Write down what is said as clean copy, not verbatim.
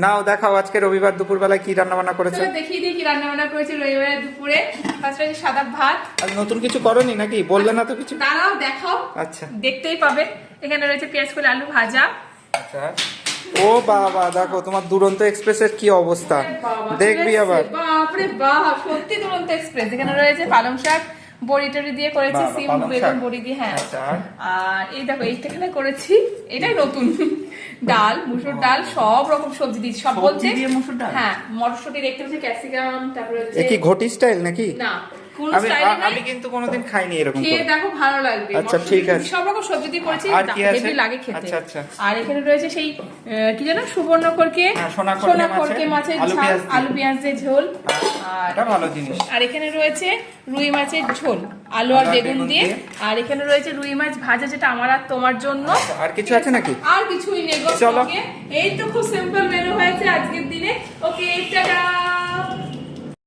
নাও দেখাও আজকে রবিবার দুপুরবেলায় কি রান্না বান্না করেছো। চলো দেখিয়ে দিই কি রান্না বান্না করেছি রবিবার দুপুরে। ফার্স্ট হচ্ছে সাদা ভাত। আর নতুন কিছু করোনি নাকি, বললে না তো কিছু। দাঁড়াও দেখাও, আচ্ছা দেখতেই পাবে। এখানে রয়েছে পেঁয়াজ কলি আলু ভাজা। আচ্ছা ও বাবা দেখো তোমার দুরন্ত এক্সপ্রেসের কি অবস্থা, দেখবি আবার। বাপরে বাপ, সত্যি দুরন্ত এক্সপ্রেস। এখানে রয়েছে পালং শাক বড়ি টড়ি দিয়ে করেছি, বাবা, সিম পালং বেগুন শাক। বড়ি দিয়ে। হ্যাঁ আচ্ছা, আর এই দেখো এইখানে করেছি, এটাই নতুন ডাল, মুসুর ডাল, সব রকম সবজি দিয়েছি। সব সবজি বলছে দিয়ে মুসুর ডাল? হ্যাঁ, মটরশুঁটি দেখতে পাচ্ছি, ক্যাপসিকাম, তারপরে এ কি ঘটি স্টাইল নাকি? না কোন আমি স্টাইলে নাই। আমি কিন্তু কোনোদিন খাইনি এরকম খেয়ে করে। দেখো ভালো লাগবে। আচ্ছা, মটরশুঁটি ঠিক আছে। সব রকম সবজি দিয়ে করেছি, আর কি আছে? হেভি লাগে খেতে। আচ্ছা, আচ্ছা। আর এখানে রয়েছে সেই কি যেন সুবর্ণকরকে, হ্যাঁ, সোনাকরকে সোনাকরকে মাছের মাছের আলু ঝাল, পেঁয়াজ দিয়ে। আলু পেঁয়াজ দিয়ে ঝোল। আর এটা ভালো জিনিস। আর এখানে রয়েছে রুই মাছের ঝোল আলু আর বেগুন দিয়ে। আর এখানে রয়েছে রুই মাছ ভাজা, যেটা আমার আর তোমার জন্য। আর কিছু আছে নাকি? আর কিছুই নেই গো। চলো। এই তো খুব সিম্পল মেনু হয়েছে আজকের দিনে। ওকে টাটা।